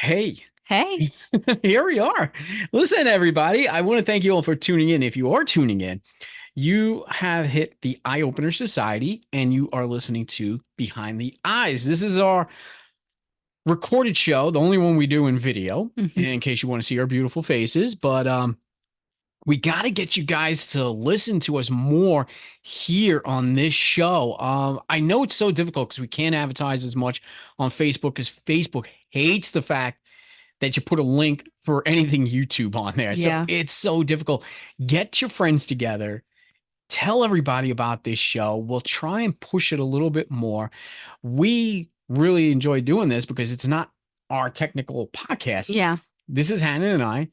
Hey, Hey. here we are. Listen, everybody, I want to thank you all for tuning in. If you are tuning in, you have hit the Eye Opener Society and you are listening to Behind the Eyes. This is our recorded show, the only one we do in video, Mhm. in case you want to see our beautiful faces. But we got to get you guys to listen to us more here on this show. I know it's so difficult because we can't advertise as much on Facebook because Facebook hates the fact that you put a link for anything YouTube on there. So Yeah. it's so difficult. Get your friends together. Tell everybody about this show. We'll try and push it a little bit more. We really enjoy doing this because it's not our technical podcast. Yeah. This is Hannah and I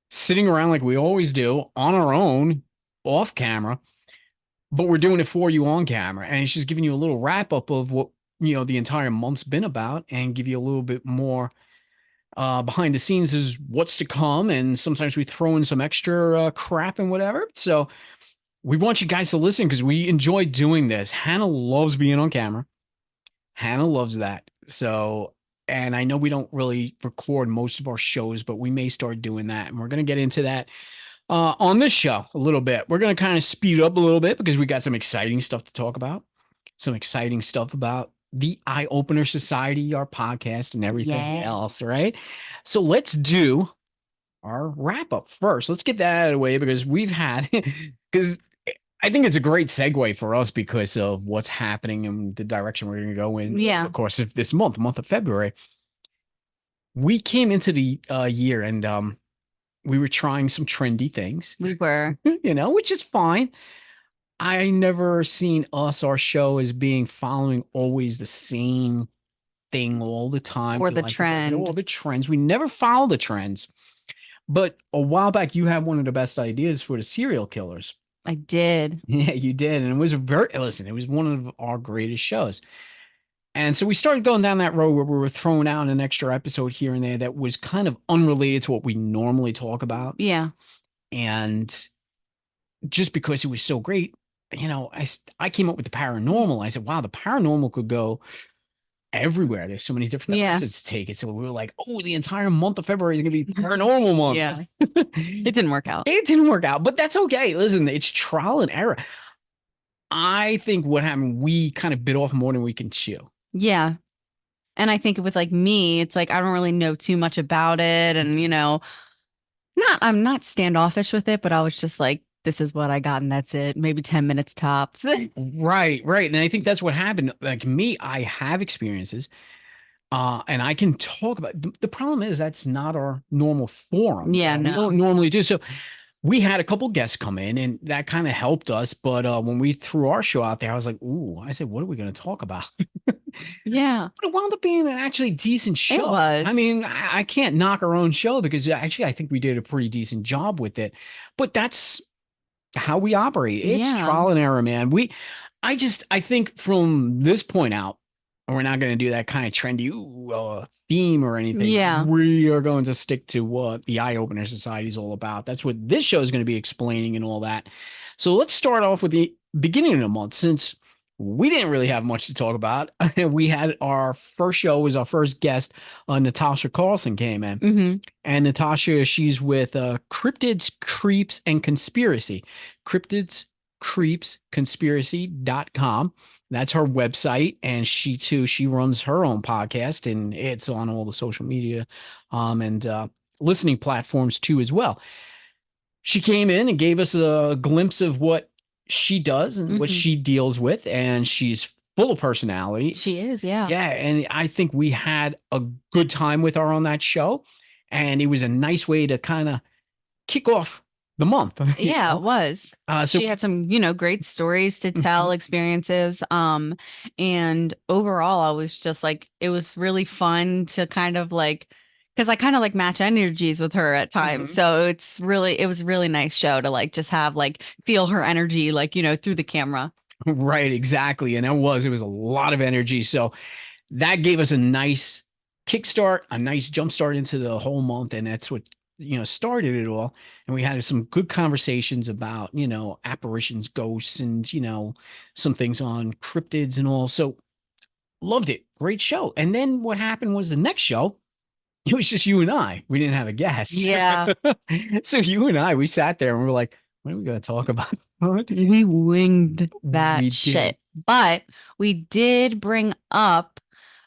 sitting around like we always do on our own, off camera, but we're doing it for you on camera. And it's just giving you a little wrap up of what, the entire month's been about and give you a little bit more behind the scenes is what's to come, and sometimes we throw in some extra crap and whatever. So we want you guys to listen because we enjoy doing this. Hannah loves being on camera. Hannah loves that. So, and I know we don't really record most of our shows, but we may start doing that, and we're going to get into that on this show a little bit. We're going to kind of speed up a little bit because we got some exciting stuff to talk about, some exciting stuff about the Eye Opener Society, our podcast, and everything Yeah. else, right? So let's do our wrap up first. Let's get that out of the way because we've had, because I think it's a great segue for us because of what's happening and the direction we're going to go in over the Yeah. course of this month of February. We came into the year and we were trying some trendy things, We were. which is fine. I never seen our show as being following always the same thing all the time. Or We the like to go with all trend. the trends. We never follow the trends. But a while back, you had one of the best ideas for the serial killers. I did. Yeah, you did. And it was listen, it was one of our greatest shows. And so we started going down that road where we were throwing out an extra episode here and there that was kind of unrelated to what we normally talk about. Yeah. And just because it was so great, I came up with the paranormal. I said, wow, the paranormal could go everywhere. There's so many different Yeah. directions to take it. So we were like, oh, the entire month of February is going to be paranormal Yeah. month. It didn't work out. It didn't work out, but that's okay. Listen, it's trial and error. I think what happened, we kind of bit off more than we can chew. Yeah. And I think with like me, it's like I don't really know too much about it. And I'm not standoffish with it, but I was just like, this is what I got and that's it. Maybe 10 minutes tops. Right, right. And I think that's what happened. Like me, I have experiences, and I can talk about the problem is that's not our normal forum. Yeah, We don't no. normally do. So we had a couple guests come in and that kind of helped us. But when we threw our show out there, I was like, ooh, I said, what are we going to talk about? Yeah. But it wound up being an actually decent It show. I was. mean, I can't knock our own show because actually I think we did a pretty decent job with it. But that's how we operate. It's Yeah. trial and error, man. I think from this point out, we're not going to do that kind of trendy theme or anything. Yeah. We are going to stick to what the Eye Opener Society is all about. That's what this show is going to be explaining and all that. So let's start off with the beginning of the month since we didn't really have much to talk about. We had our first show was our first guest, Natasha Carlson came in. Hmm. And Natasha, she's with Cryptids, Creeps, and Conspiracy. Cryptids, Creeps, Conspiracy.com. That's her website. And she runs her own podcast and it's on all the social media and listening platforms too as well. She came in and gave us a glimpse of what she does and what Hmm. she deals with. And she's full of personality. She is. Yeah. Yeah, and I think we had a good time with her on that show, and it was a nice way to kind of kick off the month. Yeah, it was. So She had some, great stories to tell, experiences. And overall, I was just like, it was really fun to kind of like, because I kind of like match energies with her at times. Mhm. So it was a really nice show to like just have like feel her energy, like, through the camera. Right, exactly, and it was a lot of energy. So that gave us a nice kickstart, a nice jump start into the whole month, and that's what started it all. And we had some good conversations about apparitions, ghosts, and some things on cryptids and all. So loved it, great show. And then what happened was the next show it was just you and I. We didn't have a guest. Yeah. So you and I, we sat there and we were like, what are we going to talk about? We winged We that did. shit. But we did bring up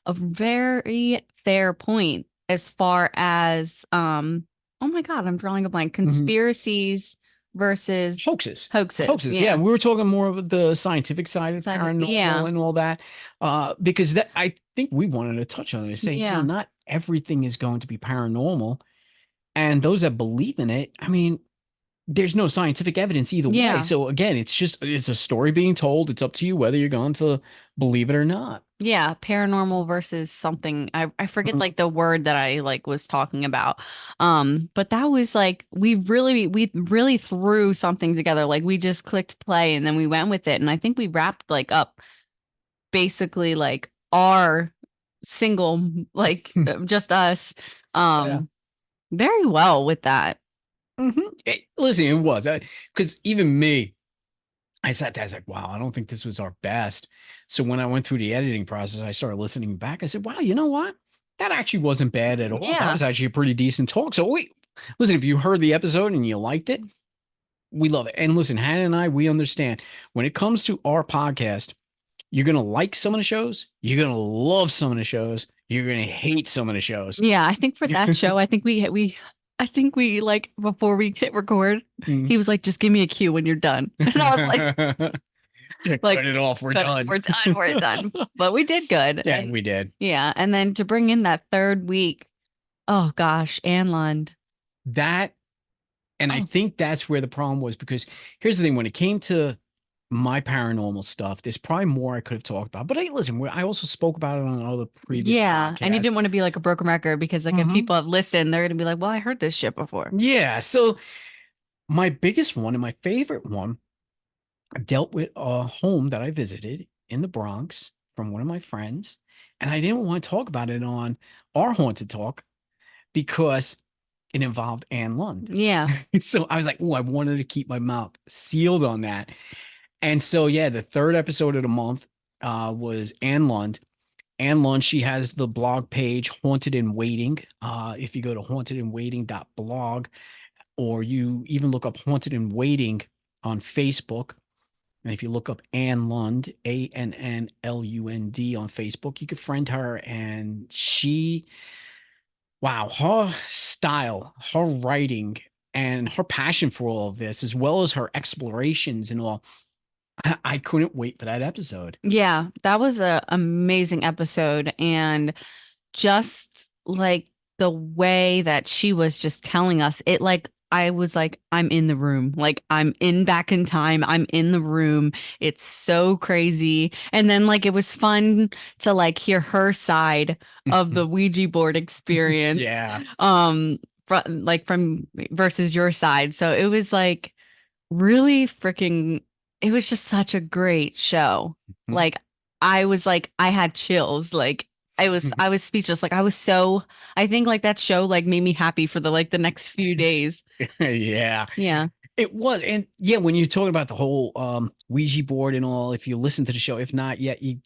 a very fair point as far as oh my God, I'm drawing a blank. Mhm. Conspiracies versus Hoaxes. hoaxes. Hoaxes. Yeah, Yeah. we were talking more of the scientific side of Yeah. paranormal and all that. Because that I think we wanted to touch on it, saying, Yeah. not everything is going to be paranormal. And those that believe in it, I mean, there's no scientific evidence either way. Yeah. So again, it's a story being told. It's up to you whether you're going to believe it or not. Yeah, paranormal versus something. I forget Mhm. like the word that I like was talking about. But that was like we really threw something together. Like we just clicked play and then we went with it. And I think we wrapped like up basically like our single like just us Yeah. very well with that. Listen, it was because even me, I sat there. I was like, "Wow, I don't think this was our best." So when I went through the editing process, I started listening back. I said, "Wow, you know what? That actually wasn't bad at all. That Yeah. was actually a pretty decent talk." So wait, listen, if you heard the episode and you liked it, we love it. And listen, Hannah and I, we understand when it comes to our podcast, you're gonna like some of the shows, you're gonna love some of the shows, you're gonna hate some of the shows. Yeah, I think for that show, I think we like before we hit record, Mm. he was like, just give me a cue when you're done. And I was Yeah, cut like, it off. We're done. we're done, we're done. But we did good. Yeah, And we did. yeah, and then to bring in that third week, oh gosh, Anne Lund. That, and I Oh, think that's where the problem was because here's the thing: when it came to my paranormal stuff, there's probably more I could have talked about. But hey, listen, I also spoke about it on other previous yeah. And you podcasts. didn't want to be like a broken record because like if Mhm. people have listened, they're gonna be like, well, I heard this shit before. Yeah. So my biggest one and my favorite one dealt with a home that I visited in the Bronx from one of my friends. And I didn't want to talk about it on our Haunted Talk because it involved Anne Lund. Yeah. So I was like, oh, I wanted to keep my mouth sealed on that. And so, yeah, the third episode of the month was Anne Lund. Anne Lund, she has the blog page Haunted in Waiting. If you go to hauntedinwaiting.blog, or you even look up Haunted in Waiting on Facebook, and if you look up Anne Lund, ANNLUND on Facebook, you could friend her. And she, wow, her style, her writing, and her passion for all of this, as well as her explorations and all, I couldn't wait for that episode. Yeah. That was a amazing episode. And just like the way that she was just telling us it like I was like I'm in the room like I'm in back in time I'm in the room it's so crazy and then like it was fun to like hear her side of the Ouija board experience Yeah. from versus your side so it was like really freaking it was just such a great show. Like I was like I had chills. Like I was speechless. Like I was so I think like that show like made me happy for the like the next few days. Yeah. Yeah. It was. And yeah, when you're talking about the whole Ouija board and all, if you listen to the show, if not yet, you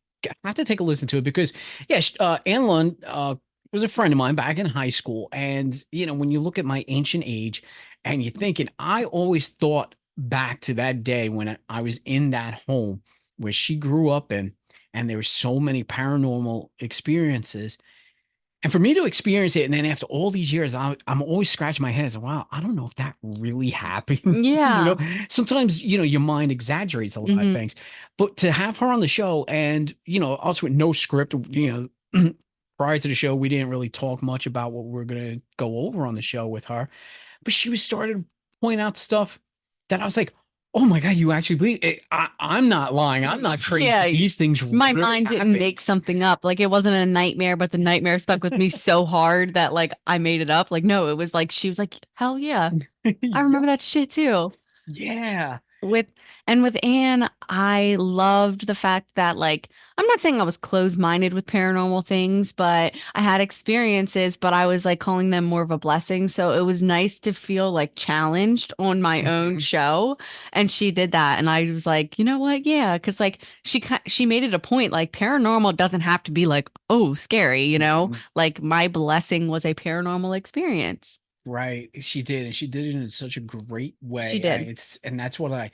have to take a listen to it because yeah, Ann Lund was a friend of mine back in high school. And when you look at my ancient age and you're thinking, I always thought back to that day when I was in that home where she grew up in, and there were so many paranormal experiences. And for me to experience it, and then after all these years, I'm always scratching my head. I say, wow, I don't know if that really happened. Yeah. Sometimes, your mind exaggerates a lot of Hmm. things. But to have her on the show and, us with no script, prior to the show, we didn't really talk much about what we're going to go over on the show with her. But she was starting to point out stuff that I was like, oh my God, you actually believe it. I'm not lying. I'm not Yeah. crazy. These things My really mind didn't happen. make something up. Like it wasn't a nightmare, but the nightmare stuck with me so hard that like I made it up. Like no, it was like she was like, hell yeah. I Yeah. remember that shit too. Yeah. with and with Anne, I loved the fact that like I'm not saying I was closed-minded with paranormal things, but I had experiences, but I was like calling them more of a blessing. So it was nice to feel like challenged on my own Mhm. show. And she did that. And I was like, you know what? Yeah. Cause like she made it a point, like paranormal doesn't have to be like, oh, scary, you know? Mhm. Like my blessing was a paranormal experience. Right. She did, and she did it in such a great She way. did. And that's what I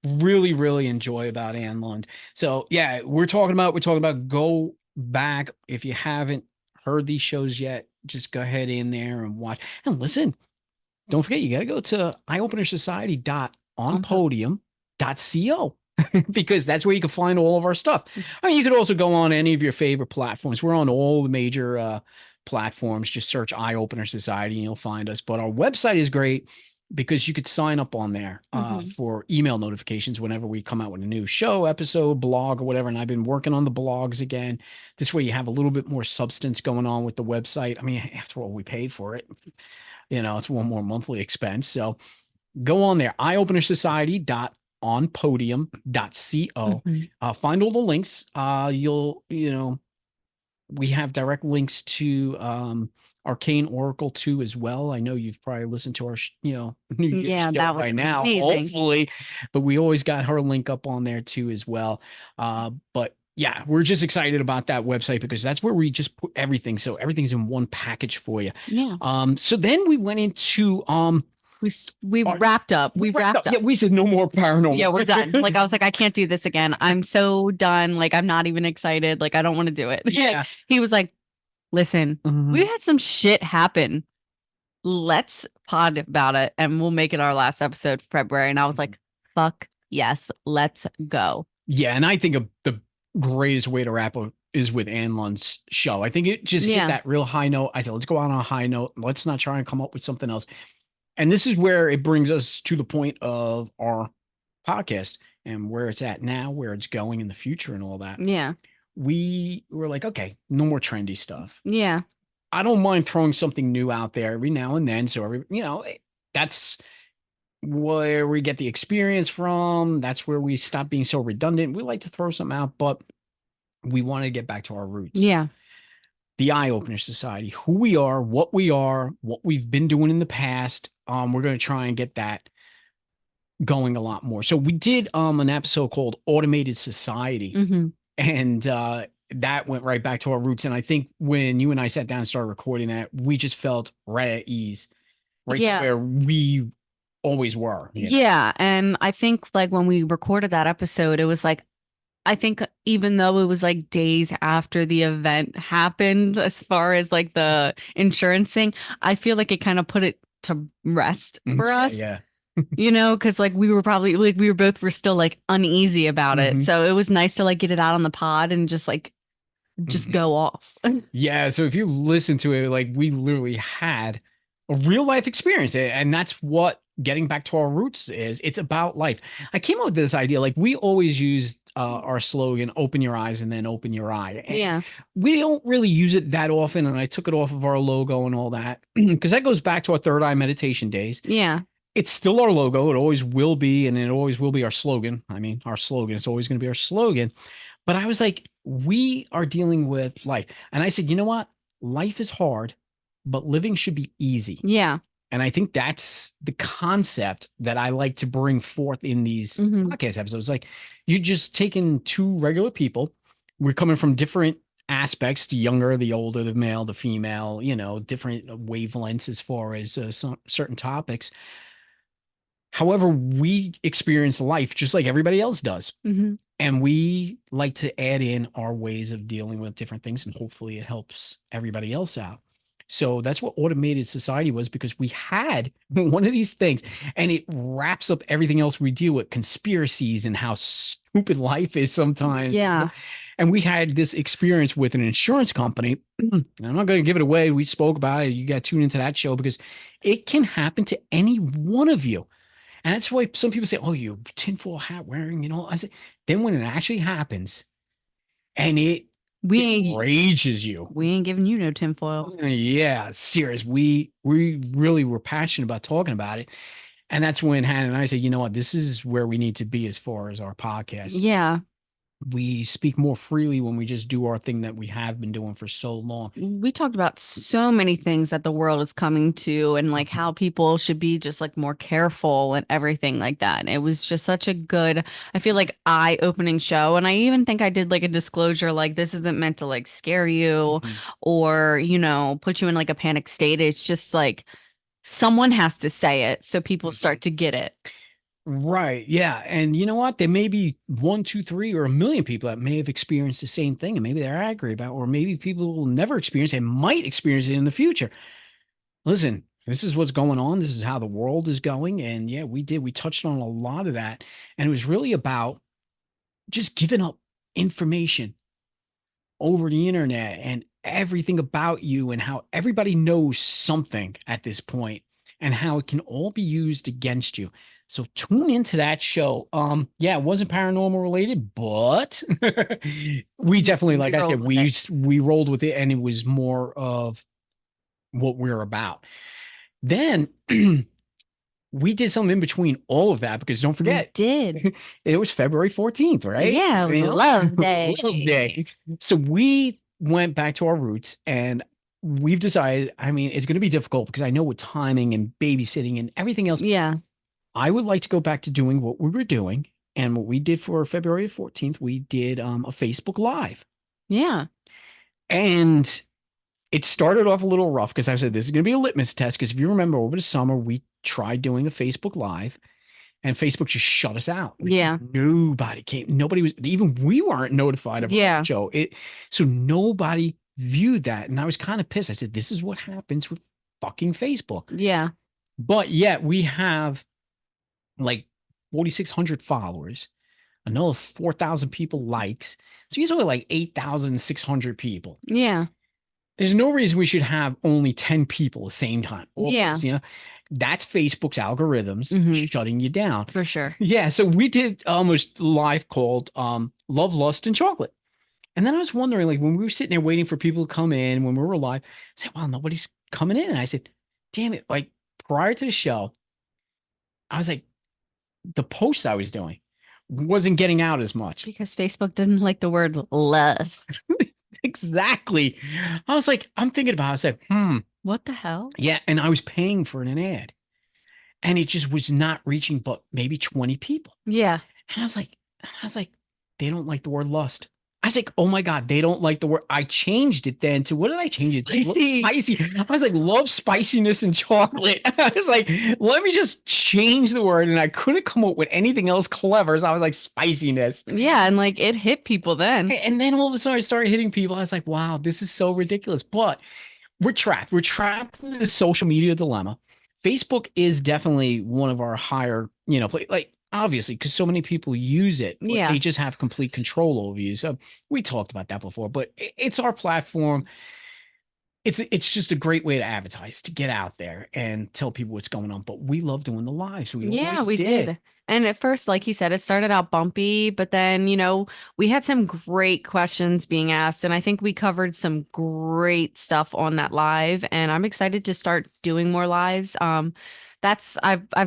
really, really enjoy about Anne Lund. So yeah, we're talking about go back. If you haven't heard these shows yet, just go ahead in there and watch. And listen, don't forget, you got to go to On eyeopenersociety.onpodium.co because that's where you can find all of our stuff. I mean, you could also go on any of your favorite platforms. We're on all the major platforms. Just search Eye Opener Society and you'll find us. But our website is great because you could sign up on there Mhm. for email notifications whenever we come out with a new show, episode, blog, or whatever. And I've been working on the blogs again. This way you have a little bit more substance going on with the website. I mean, after all, we pay for it. It's one more monthly expense. So go on there, eyeopenersociety.onpodium.co. Mhm. Find all the links. We have direct links to Arcane Oracle 2 as well. I know you've probably listened to our, New Year's Yeah, show that was by now, amazing. hopefully, but we always got her link up on there too as well. But yeah, we're just excited about that website because that's where we just put everything. So everything's in one package for you. Yeah. So then we went into We our, wrapped up. we We wrapped up. wrapped Yeah, up. we said no more Yeah, we're done. paranormal. Like I was like, I can't do this again. I'm so done. Like I'm not even excited. Like I don't want to do it. Like Yeah. he was like, listen, we Mhm. had some shit happen. Let's pod about it and we'll make it our last episode February. And I was like, fuck yes, let's go. Yeah, and I think the greatest way to wrap up is with Ann Lund's show. I think it just hit Yeah. that real high note. I said, let's go out on a high note. Let's not try and come up with something else. And this is where it brings us to the point of our podcast and where it's at now, where it's going in the future, and all that. Yeah. We were like, okay, no more trendy stuff. Yeah. I don't mind throwing something new out there every now and then. So that's where we get the experience from. That's where we stop being so redundant. We like to throw something out, but we want to get back to our roots. Yeah. The Eye Opener Society, who we are, what we've been doing in the past. We're going to try and get that going a lot more. So we did an episode called Automated Society, Hmm. and that went right back to our roots. And I think when you and I sat down and started recording that, we just felt right at ease, right to Yeah. where we always were. Yeah. And I think like when we recorded that episode, it was like I think even though it was like days after the event happened, as far as like the insurance thing, I feel like it kind of put it to rest for Yeah, us, yeah. because like we were probably like we were both were still like uneasy about it. Mhm. So it was nice to like get it out on the pod and just like just Mhm. go off. Yeah, so if you listen to it, like we literally had a real life experience, and that's what getting back to our roots is. It's about life. I came up with this idea, like we always use our slogan, "Open your eyes and then open your eye," and Yeah. we don't really use it that often. And I took it off of our logo and all that because that goes back to our third eye meditation days. Yeah. It's still our logo. It always will be, and it always will be our slogan. I mean, our slogan. It's always going to be our slogan. But I was like, we are dealing with life. And I said, you know what? Life is hard, but living should be easy. Yeah. And I think that's the concept that I like to bring forth in these Hmm. podcast episodes. Like, you're just taking two regular people. We're coming from different aspects, the younger, the older, the male, the female, different wavelengths as far as some certain topics. However, we experience life just like everybody else does. Hmm. And we like to add in our ways of dealing with different things, and hopefully it helps everybody else out. So that's what Automated Society was, because we had one of these things, and it wraps up everything else we deal with, conspiracies and how stupid life is sometimes. Yeah. And we had this experience with an insurance company. I'm not going to give it away. We spoke about it. You got to tune into that show because it can happen to any one of you. And that's why some people say, "Oh, you tinfoil hat wearing," I say, then when it actually happens and We it ain't rages you. we ain't giving you no tinfoil. Yeah, serious. We really were passionate about talking about it. And that's when Hannah and I said, you know what, this is where we need to be as far as our podcast. Yeah. We speak more freely when we just do our thing that we have been doing for so long. We talked about so many things that the world is coming to and like how people should be just like more careful and everything like that. And it was just such a good, I feel like eye-opening show. And I even think I did like a disclosure like this isn't meant to like scare you Mhm. or, put you in like a panic state. It's just like someone has to say it so people start to get it. Right. Yeah. And you know what? There may be one, two, three, or a million people that may have experienced the same thing, and maybe they're angry about, or maybe people will never experience it and might experience it in the future. Listen, this is what's going on. This is how the world is going. And yeah, we did. We touched on a lot of that. And it was really about just giving up information over the internet and everything about you and how everybody knows something at this point and how it can all be used against you. So tune into that show. Yeah, it wasn't paranormal related, but we definitely, We like I rolled said, with it. we rolled with it and it was more of what we're about. Then we did something in between all of that because don't We forget, did. it was February 14th, right? Yeah, it was Love Love Day. Day. So we went back to our roots and we've decided, I mean, it's going to be difficult because I know with timing and babysitting and everything else, Yeah. I would like to go back to doing what we were doing. And what we did for February 14th, we did a Facebook Live. Yeah. And it started off a little rough because I said this is going to be a litmus test. Because if you remember over the summer, we tried doing a Facebook Live and Facebook just shut us out. Like Yeah. nobody came, nobody was, even we weren't notified of our Yeah. show. So nobody viewed that. And I was kind of pissed. I said, this is what happens with fucking Facebook. Yeah. But yet we have like 4,600 followers, another 4,000 people likes. So you're only like 8,600 people. Yeah. There's no reason we should have only 10 people at the same time. Yeah. Always, that's Facebook's algorithms Hmm. shutting you down. For sure. Yeah, so we did almost live called Love, Lust, and Chocolate. And then I was wondering, like, when we were sitting there waiting for people to come in when we were live, I said, wow, nobody's coming in. And I said, damn it. Like, prior to the show, I was like, the posts I was doing wasn't getting out as much. Because Facebook didn't like the word lust. Exactly. I was like, I'm thinking about it. I said, What the hell? yeah. And I was paying for an ad. And it just was not reaching but maybe 20 people. Yeah. And I was like, they don't like the word lust. I was like, oh my God, they don't like the word. I changed it then to what did I change it to? Spicy. Spicy. I was like, love spiciness and chocolate. I was like, let me just change the word. And I couldn't come up with anything else clever. So I was like, spiciness. Yeah. And like it hit people then. And then all of a sudden I started hitting people. I was like, wow, this is so ridiculous. But we're trapped. We're trapped in the social media dilemma. Facebook is definitely one of our higher, like obviously because so many people use it, but Yeah. they just have complete control over you. So we talked about that before, but it's our platform. It's just a great way to advertise, to get out there and tell people what's going on. But we love doing the lives. We Yeah, always we did. did. And at first, like he said, it started out bumpy, but then, we had some great questions being asked. And I think we covered some great stuff on that live. And I'm excited to start doing more lives. I've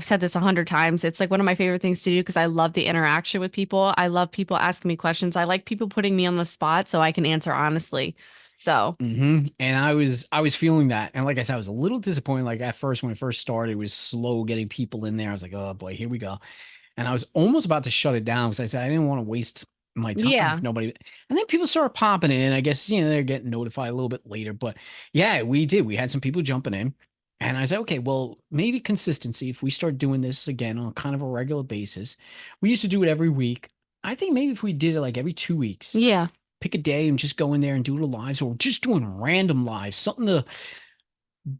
said this 100 times. It's like one of my favorite things to do because I love the interaction with people. I love people asking me questions. I like people putting me on the spot so I can answer honestly. So, And I was feeling that. And like I said, I was a little disappointed. Like at first, when it first started, it was slow getting people in there. I was like, oh boy, here we go. And I was almost about to shut it down because I said I didn't want to waste my time yeah. if nobody. And then people started popping in. I guess they're getting notified a little bit later. But yeah, we did. We had some people jumping in, and I said, okay, well, maybe consistency. If we start doing this again on kind of a regular basis, we used to do it every week. I think maybe if we did it like every 2 weeks, Yeah. pick a day and just go in there and do the lives, or just doing random lives, something to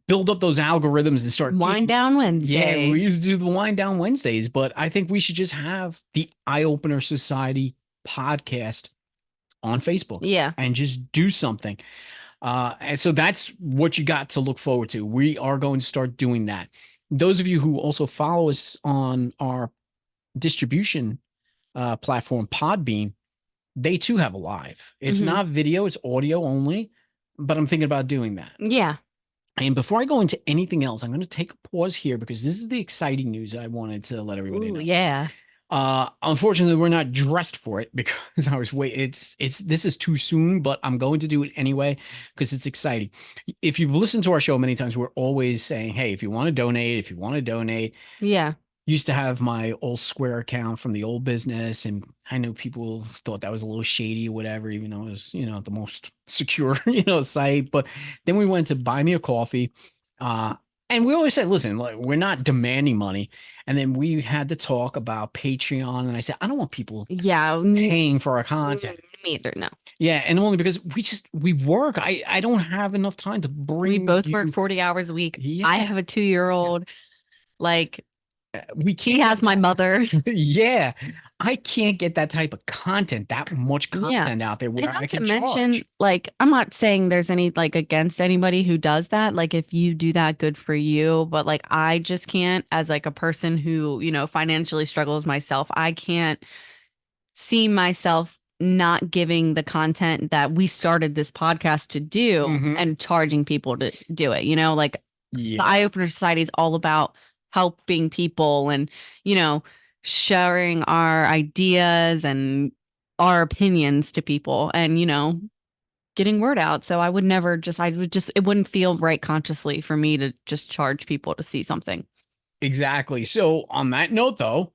build up those algorithms and start. Wind down Yeah, we Wednesday. used to do the wind down Wednesdays, but I think we should just have the Eye Opener Society podcast on Facebook Yeah. and just do something. And so that's what you got to look forward to. We are going to start doing that. Those of you who also follow us on our distribution platform, Podbean, they too have a live. It's Hmm. not video, it's audio only, but I'm thinking about doing that. Yeah. And before I go into anything else, I'm going to take a pause here because this is the exciting news I wanted to let everybody Ooh, know. yeah. Unfortunately, we're not dressed for it because I was wait. It's this is too soon, but I'm going to do it anyway because it's exciting. If you've listened to our show many times, we're always saying, "Hey, if you want to donate, if you want to donate." Yeah. Used to have my old Square account from the old business, and I know people thought that was a little shady or whatever, even though it was, the most secure, site. But then we went to buy me a coffee, uh, and we always said, listen, like, we're not demanding money. And then we had to talk about Patreon, and I said, I don't want people Yeah. paying for our content. Me either. No. Yeah, and only because we work. I don't have enough time to We bring both work you. 40 hours a week. I Yeah, have a 2-year-old. Like, we he can't has get my that. mother. Yeah, I can't get that type of content, that much Yeah. content out there And where I not to can mention, charge. like, I'm not saying there's any like against anybody who does that. Like, if you do that, good for you. But like, I just can't, as like a person who, financially struggles myself, I can't see myself not giving the content that we started this podcast to do Hmm. and charging people to do it. Like the Yeah, Eye Opener Society is all about helping people and, you know, sharing our ideas and our opinions to people and, getting word out. So it wouldn't feel right consciously for me to just charge people to see something. exactly. So on that note, though,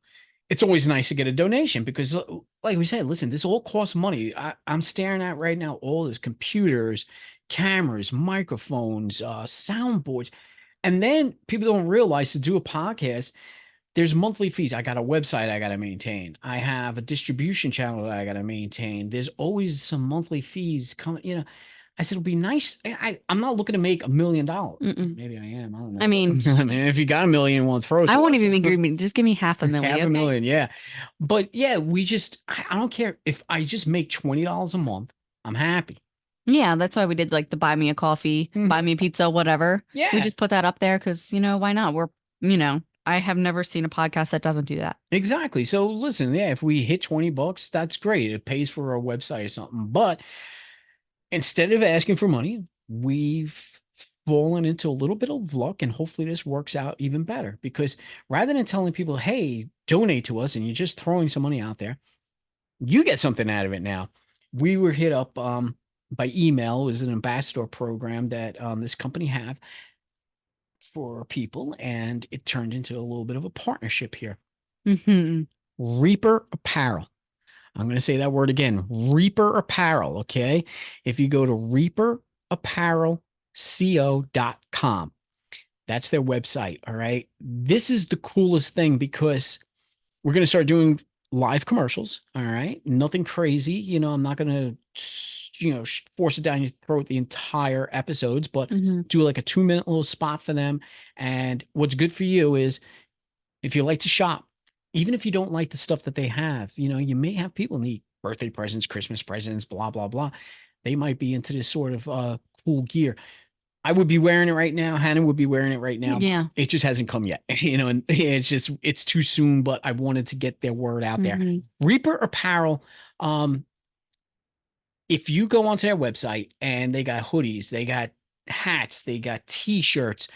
it's always nice to get a donation because, like we said, listen, this all costs money. I'm staring at right now all this computers, cameras, microphones, soundboards, and then people don't realize to do a podcast. There's monthly fees. I got a website I got to maintain. I have a distribution channel that I got to maintain. There's always some monthly fees coming. I said it'll be nice. I'm not looking to make $1 million. Mm-mm. Maybe I am. I don't I know. mean, But I mean, if you got a million and want to throw it I to won't us, even be greedy. Just give me half a half milli, a okay? million, yeah. But yeah, I don't care if I just make $20 a month. I'm happy. Yeah, that's why we did like the buy me a coffee, buy Mhm. me a pizza, whatever. We Yeah, just put that up there because, why not? I have never seen a podcast that doesn't do that. exactly. So listen, yeah, if we hit $20, that's great. It pays for our website or something. But instead of asking for money, we've fallen into a little bit of luck, and hopefully this works out even better. Because rather than telling people, hey, donate to us, and you're just throwing some money out there, you get something out of it now. We were hit up by email. It was an ambassador program that this company have for people, and it turned into a little bit of a partnership here. Hmm. Reaper Apparel. I'm going to say that word again, Reaper Apparel. Okay. If you go to reaperapparelco.com, that's their website. All right. This is the coolest thing because we're going to start doing live commercials. All right. Nothing crazy. I'm not going to, force it down your throat the entire episodes, but Hmm. do like a 2-minute little spot for them. And what's good for you is if you like to shop, even if you don't like the stuff that they have, you may have people need birthday presents, Christmas presents, blah, blah, blah. They might be into this sort of cool gear. I would be wearing it right now. Hannah would be wearing it right now. Yeah. It just hasn't come yet, and it's too soon, but I wanted to get their word out there. Hmm. Reaper Apparel, um, if you go onto their website and they got hoodies, they got hats, they got t-shirts,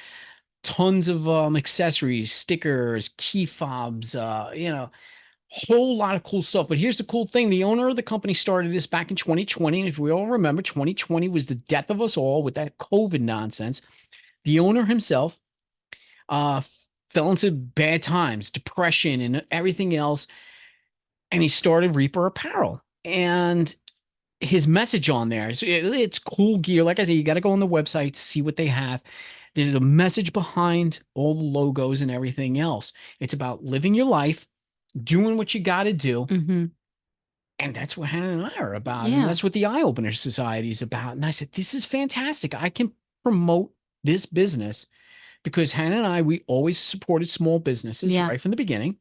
tons of accessories, stickers, key fobs, whole lot of cool stuff. But here's the cool thing. The owner of the company started this back in 2020. And if we all remember, 2020 was the death of us all with that COVID nonsense. The owner himself uh fell into bad times, depression and everything else. And he started Reaper Apparel. And his message on there. So it's cool gear. Like I said, you got to go on the website, see what they have. There's a message behind all the logos and everything else. It's about living your life, doing what you got to do. Hmm. And that's what Hannah and I are about. And Yeah. that's what the Eye Opener Society is about. And I said, this is fantastic. I can promote this business because Hannah and I, we always supported small businesses Yeah. right from the beginning.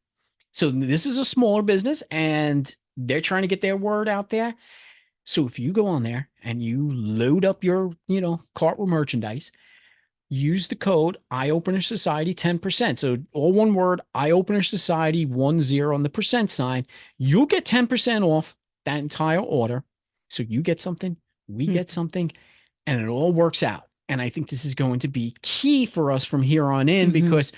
So this is a smaller business and they're trying to get their word out there. So if you go on there and you load up your, cart with merchandise, use the code Eye Opener Society 10%. So all one word, Eye Opener Society 10 on the percent sign. You'll get 10% off that entire order. So you get something, we Hmm. get something, and it all works out. And I think this is going to be key for us from here on in Hmm. because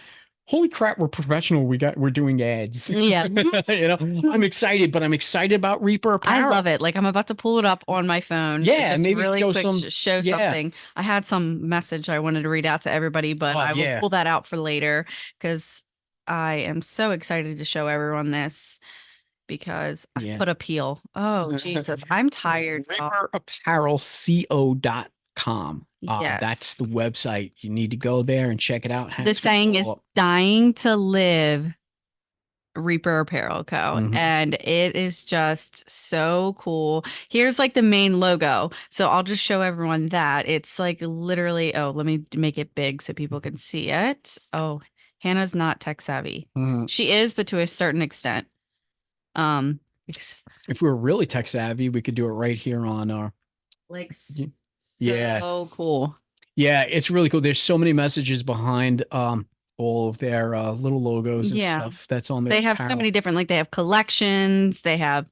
holy crap, we're professional. We're doing ads. Yeah. I'm excited, but I'm excited about Reaper I love Apparel. it. Like I'm about to pull it up on my phone to Yeah, just maybe really show quick some. show Yeah. something. I had some message I wanted to read out to everybody, but Oh, I will yeah. pull that out for later because I am so excited to show everyone this because I Yeah. put appeal. Oh, Jesus. I'm tired, y'all. ReaperApparelCO.com. That's Yes. the website. You need to go there and check it out. The Have some saying follow is up. dying to live. Reaper Apparel Co. Hmm. And it is just so cool. Here's like the main logo. So I'll just show everyone that. It's like literally, oh, let me make it big so people can see it. Oh, Hannah's not tech savvy. Hmm. She is, but to a certain extent. Um, it's If we were really tech savvy, we could do it right here on our. like Yeah. so cool. Yeah, it's really cool. There's so many messages behind all of their little logos and Yeah. stuff that's on their They have so apparel. many different, like they have collections, they have,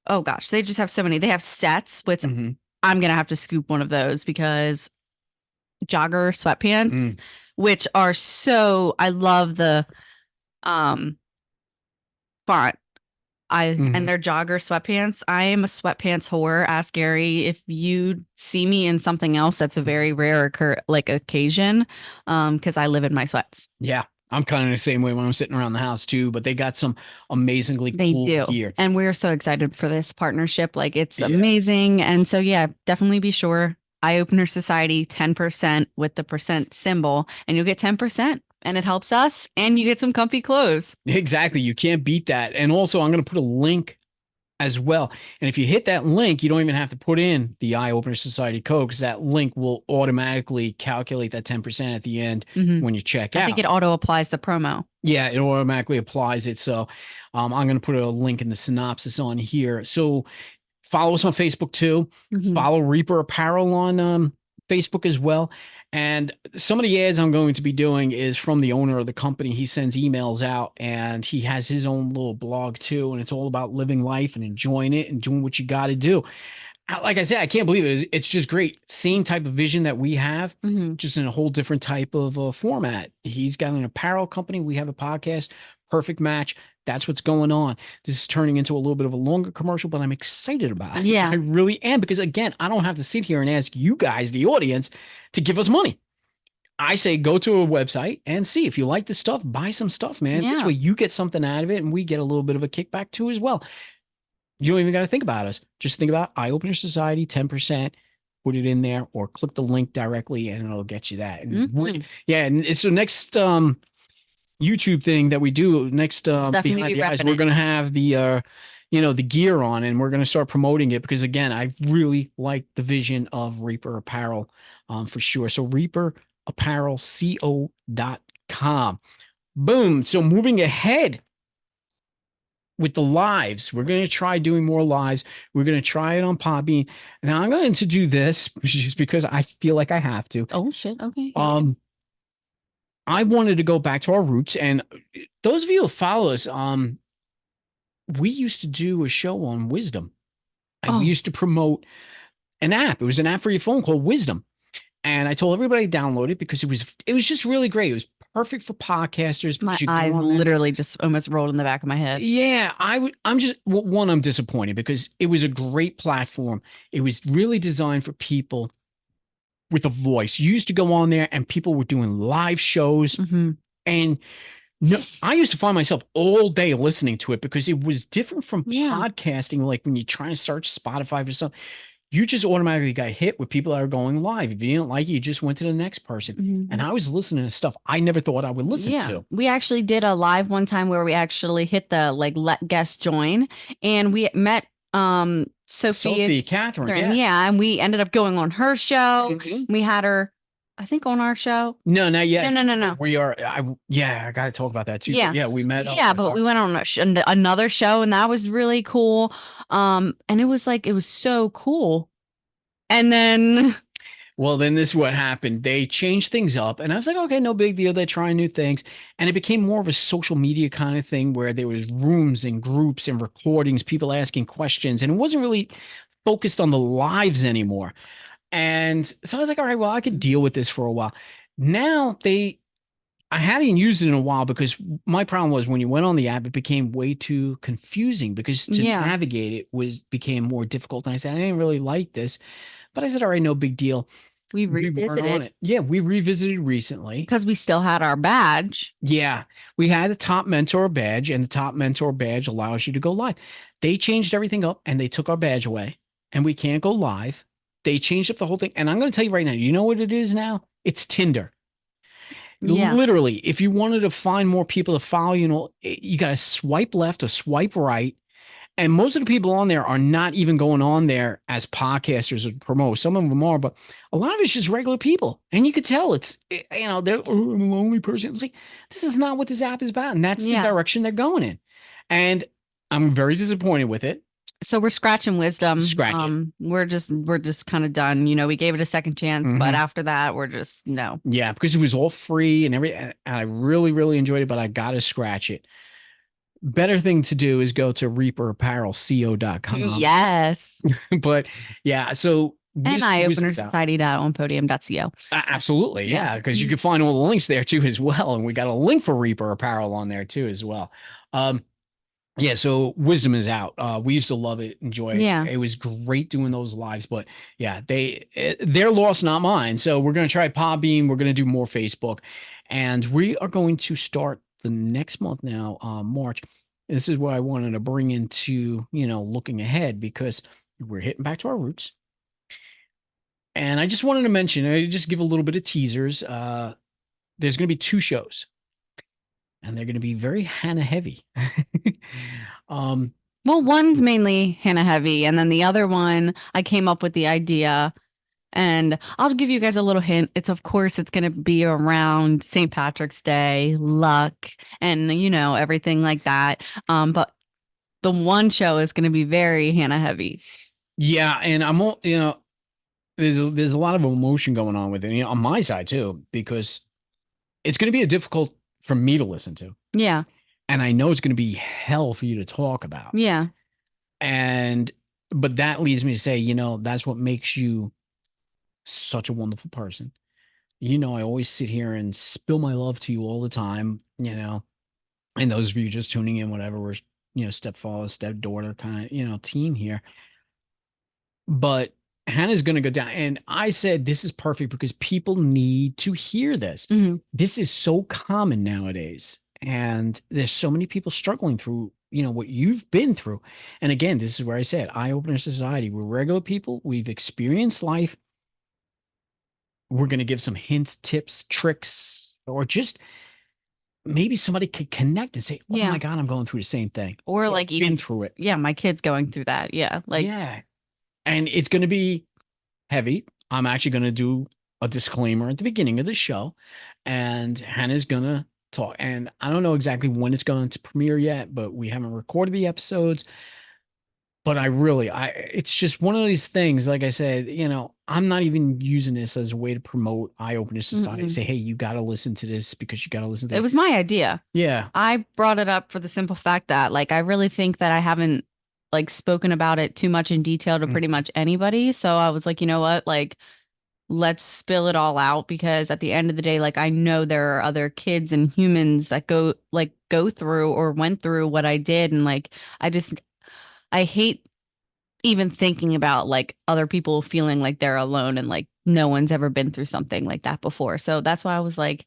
oh gosh, they just have so many. They have sets, which Hmm. I'm gonna have to scoop one of those because jogger sweatpants, Mm, which are so I love the um font. I and hmm. their jogger sweatpants. I am a sweatpants whore. Ask Gary if you see me in something else that's a very rare like occasion, because I live in my sweats. Yeah, I'm kind of the same way when I'm sitting around the house too, but they got some amazingly They cool do. gear. And we're so excited for this partnership. Like it's Yeah. amazing. And so yeah, definitely be sure Eye Opener Society 10% with the percent symbol and you'll get 10% and it helps us and you get some comfy clothes. Exactly. You can't beat that. And also, I'm going to put a link as well. And if you hit that link, you don't even have to put in the Eye Opener Society code because that link will automatically calculate that 10% at the end Hmm. when you check I think out. it auto applies the promo. Yeah, it automatically applies it. So I'm going to put a link in the synopsis on here. So follow us on Facebook too. Hmm. Follow Reaper Apparel on Facebook as well. And some of the ads I'm going to be doing is from the owner of the company. He sends emails out and he has his own little blog too. And it's all about living life and enjoying it and doing what you got to do. Like I said, I can't believe it. It's just great. Same type of vision that we have, Hmm. just in a whole different type of format. He's got an apparel company. We have a podcast. Perfect match. That's what's going on. This is turning into a little bit of a longer commercial, but I'm excited about it. I Yeah. really am because, again, I don't have to sit here and ask you guys, the audience, to give us money. I say go to a website and see if you like the stuff, buy some stuff, man. This Yeah. way you get something out of it and we get a little bit of a kickback too as well. You don't even got to think about us. Just think about Eye Opener Society, 10%, put it in there or click the link directly and it'll get you that. And Hmm. yeah, and so next YouTube thing that we do next We'll definitely behind be the eyes, repping we're it. gonna have the the gear on and we're gonna start promoting it because again, I really like the vision of Reaper Apparel for sure. So Reaper Apparel co.com. Boom. So moving ahead with the lives. We're going to try doing more lives. We're going to try it on Podbean. Now I'm going to do this just because I feel like I have to. Oh shit. Okay. Hit it. Um, I wanted to go back to our roots, and those of you who follow us, we used to do a show on wisdom, and we Oh, used to promote an app. It was an app for your phone called Wisdom, and I told everybody to download it because it was just really great. It was perfect for podcasters my because you go eyes on there. literally just almost rolled in the back of my head. Yeah, I'm just one. I'm disappointed because it was a great platform. It was really designed for people with a voice. You used to go on there and people were doing live shows, Hmm. and no, I used to find myself all day listening to it because it was different from Yeah. podcasting. Like when you're trying to search Spotify for something, you just automatically got hit with people that are going live. If you didn't like it, you just went to the next person. And Hmm. I was listening to stuff I never thought I would listen Yeah. to. We actually did a live one time where we actually hit the like let guests join and we met Sophia Sophie, Catherine, Catherine. yeah. Yeah, and we ended up going on her show. Mhm. We had her I think on our show. No, not No, yet. no, no, no. We are. Yeah, I got to talk about that too. But Yeah. yeah, we met up Yeah, with but her. we went on another show and that was really cool. And it was like it was so cool. And then Well, then this is what happened. They changed things up, and I was like, okay, no big deal. They're trying new things, and it became more of a social media kind of thing where there was rooms and groups and recordings, people asking questions, and it wasn't really focused on the lives anymore. And so I was like, all right, well, I could deal with this for a while. Now I hadn't used it in a while because my problem was when you went on the app, it became way too confusing because to Yeah, navigate it became more difficult. And I said, I didn't really like this, but I said, all right, no big deal. we We weren't on revisited it. Yeah, we revisited recently. because we still had our badge. Yeah, we had the top mentor badge, and the top mentor badge allows you to go live. They changed everything up and they took our badge away, and we can't go live. They changed up the whole thing. And I'm going to tell you right now, you know what it is now? It's Tinder. Yeah, Literally, if you wanted to find more people to follow, you got to swipe left or swipe right. And most of the people on there are not even going on there as podcasters or promote. Some of them are, but a lot of it's just regular people. And you could tell they're "Oh, I'm a lonely person." It's like, this is not what this app is about. And that's the yeah. direction they're going in. And I'm very disappointed with it. So we're scratching wisdom. Scratch it. We're just kind of done. We gave it a second chance, but Hmm. after that, we're just no. Yeah, because it was all free and everything. And I really, really enjoyed it, but I got to scratch it. Better thing to do is go to reaperaparelco.com. Yes. But yeah, so And wisdom's out. eyeopenersociety.onpodium.co. Absolutely, Yeah. yeah, because you can find all the links there too as well, and we got a link for Reaper Apparel on there too as well. Um, yeah, so wisdom is out. We used to love it, enjoy it. Yeah. It was great doing those lives, but yeah, their loss, not mine. So we're gonna try Podbean. We're gonna do more Facebook, and we are going to start the next month now, March. This is what I wanted to bring into looking ahead because we're hitting back to our roots. And I just wanted to mention, I just give a little bit of teasers. There's going to be two shows, and they're going to be very Hannah heavy. um, Well, one's mainly Hannah heavy, and then the other one, I came up with the idea, and I'll give you guys a little hint. Of course, it's going to be around St. Patrick's Day, luck, and everything like that. But the one show is going to be very Hannah heavy. yeah, and there's a lot of emotion going on with it, on my side too, because it's going to be a difficult for me to listen to, Yeah, and I know it's going to be hell for you to talk about. yeah, And but that leads me to say, that's what makes you such a wonderful person. I always sit here and spill my love to you all the time. And those of you just tuning in, whatever, we're stepfather, stepdaughter kind of team here. But Hannah's going to go down, and I said this is perfect because people need to hear this. hmm This is so common nowadays, and there's so many people struggling through what you've been through. And again, this is where I said eye opener society. We're regular people. We've experienced life. We're going to give some hints, tips, tricks, or just maybe somebody could connect and say, "Oh my yeah. God, I'm going through the same thing. Or Or like been even, through it." yeah, my kid's going through that. Yeah, like Yeah. And it's going to be heavy. I'm actually going to do a disclaimer at the beginning of the show, and Hannah's going to talk. And I don't know exactly when it's going to premiere yet, but we haven't recorded the episodes. But it's just one of these things. Like I said, I'm not even using this as a way to promote Eye Opener Society. mm-mm. Say, hey, you got to listen to this because you got to listen to It it. was my idea. Yeah. I brought it up for the simple fact that like I really think that I haven't like spoken about it too much in detail to pretty Mhm. much anybody. So I was like, you know what? Like let's spill it all out because at the end of the day, like I know there are other kids and humans that go through or went through what I did. And like I hate even thinking about like other people feeling like they're alone and like no one's ever been through something like that before. So that's why I was like,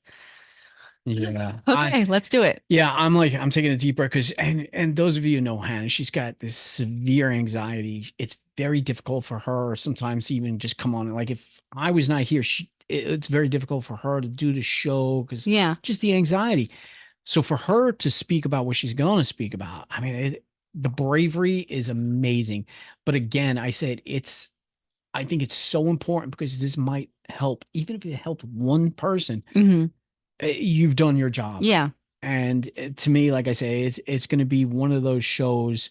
Yeah. okay, let's do it. Yeah, I'm taking a deep breath because and those of you who know Hannah, she's got this severe anxiety. It's very difficult for her sometimes to even just come on. Like if I was not here, it's very difficult for her to do the show because Yeah. just the anxiety. So for her to speak about what she's going to speak about, I mean, the bravery is amazing. But again, I think it's so important because this might help, even if it helped one person, hmm you've done your job. Yeah. And to me, like I say, it's going to be one of those shows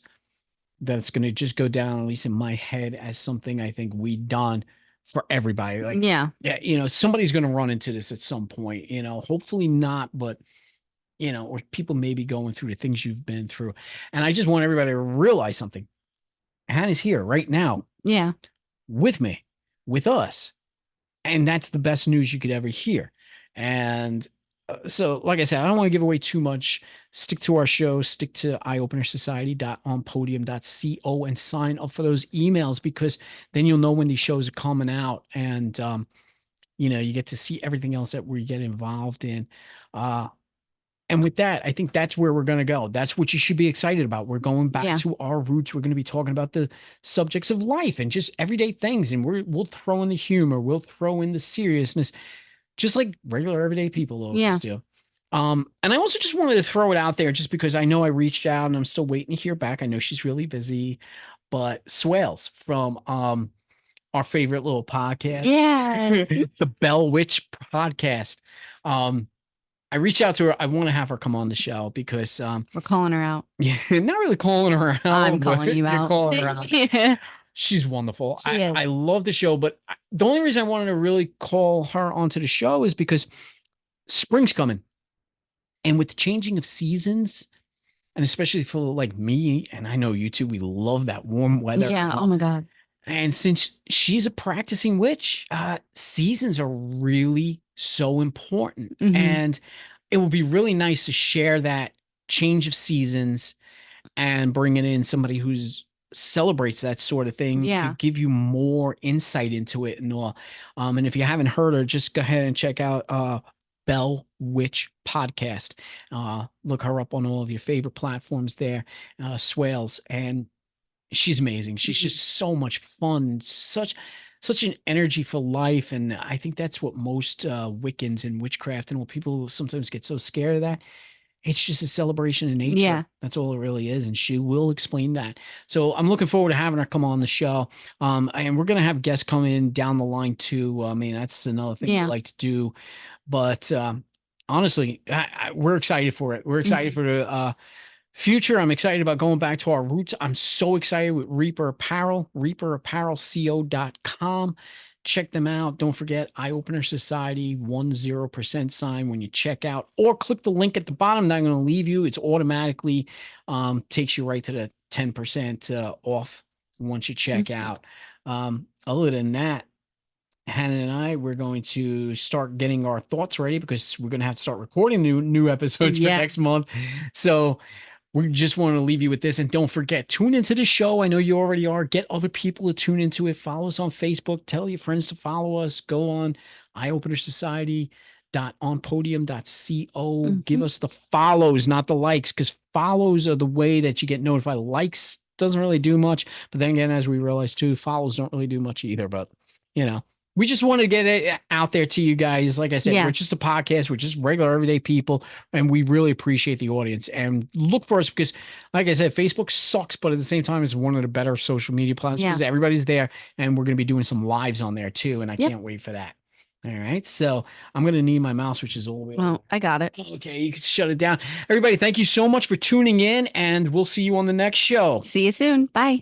that's going to just go down, at least in my head, as something I think we done for everybody. Like, Yeah. yeah, somebody's going to run into this at some point. Hopefully not, but or people may be going through the things you've been through. And I just want everybody to realize something. Hannah's here right now Yeah. with me. with us. And that's the best news you could ever hear. And so, like I said, I don't want to give away too much. Stick to our show, stick to eyeopenersociety.onpodium.co and sign up for those emails because then you'll know when these shows are coming out. And, you get to see everything else that we get involved in. Uh, and with that, I think that's where we're going to go. That's what you should be excited about. We're going back Yeah. to our roots. We're going to be talking about the subjects of life and just everyday things. And we'll throw in the humor, we'll throw in the seriousness, just like regular everyday people always Yeah. do. And I also just wanted to throw it out there just because I know I reached out and I'm still waiting to hear back. I know she's really busy, but Swales from our favorite little podcast, Yes. the Bell Witch podcast. Um, I reached out to her. I want to have her come on the show because We're calling her out. yeah, not really calling her I'm out, calling but you you're out. calling her out. Yeah. She's wonderful. She I is. love the show, but the only reason I wanted to really call her onto the show is because spring's coming. And with the changing of seasons, and especially for like me, and I know you too, we love that warm weather. Yeah. Oh my God. And since she's a practicing witch, seasons are really so important. Hmm. And it will be really nice to share that change of seasons and bringing in somebody who's celebrates that sort of thing Yeah. could give you more insight into it and all. And if you haven't heard her, just go ahead and check out Bell Witch Podcast. Look her up on all of your favorite platforms there, Swales, and she's amazing. She's Mhm. just so much fun, such an energy for life, and I think that's what most Wiccans and witchcraft and what people sometimes get so scared of that. It's just a celebration of nature. Yeah. That's all it really is. And she will explain that. So I'm looking forward to having her come on the show. And we're going to have guests come in down the line too. I mean, that's another thing we Yeah. like to do. But honestly, we're excited for it. We're excited Hmm. for the future. I'm excited about going back to our roots. I'm so excited with Reaper Apparel, reaperapparelco.com. Check them out. Don't forget Eye Opener Society 10% sign when you check out, or click the link at the bottom that I'm going to leave you. It's automatically takes you right to the 10% off once you check Hmm. out. Other than that, Hannah and I, we're going to start getting our thoughts ready because we're going to have to start recording new episodes for Yeah. next month. So we just want to leave you with this. And don't forget, tune into the show. I know you already are. Get other people to tune into it. Follow us on Facebook. Tell your friends to follow us. Go on eyeopenersociety.onpodium.co. Give Hmm. us the follows, not the likes, because follows are the way that you get notified. Likes doesn't really do much. But then again, as we realized too, follows don't really do much either. But, you know, we just want to get it out there to you guys. Like I said, we're Yeah. just a podcast. We're just regular everyday people, and we really appreciate the audience. And look for us because, like I said, Facebook sucks, but at the same time, it's one of the better social media platforms Yeah. because everybody's there, and we're going to be doing some lives on there too. And I Yep. can't wait for that. All right, so I'm going to need my mouse, which is all the way over Well, I got it. there. Okay, you can shut it down. Everybody, thank you so much for tuning in, and we'll see you on the next show. See you soon. Bye.